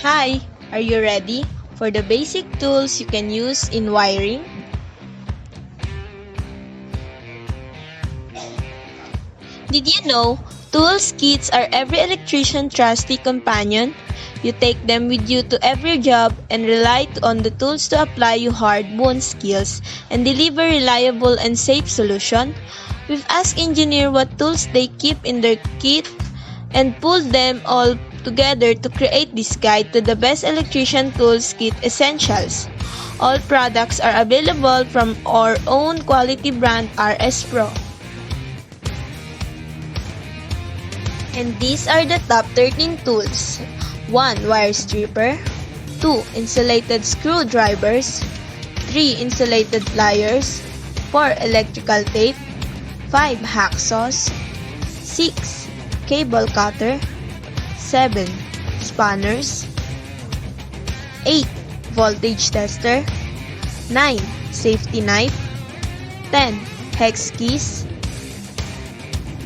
Hi, are you ready for the basic tools you can use in wiring? Did you know tools kits are every electrician's trusty companion? You take them with you to every job and rely on the tools to apply your hard-won skills and deliver reliable and safe solution. We've asked engineers what tools they keep in their kit and pulled them all together to create this guide to the best electrician tools kit essentials. All products are available from our own quality brand RS Pro. And these are the top 13 tools. 1. Wire stripper. 2. Insulated screwdrivers. 3. Insulated pliers. 4. Electrical tape. 5. Hacksaws. 6. Cable cutter. 7. Spanners. 8. Voltage tester. 9. Safety knife. 10. Hex keys.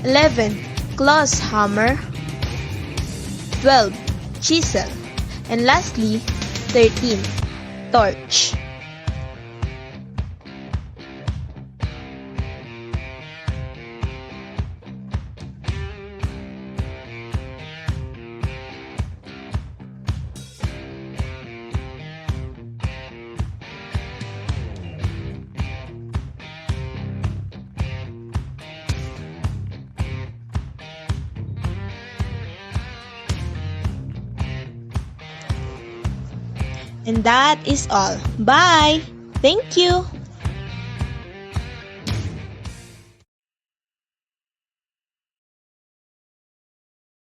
11. Claws hammer. 12. Chisel. And lastly, 13. Torch. And that is all. Bye! Thank you!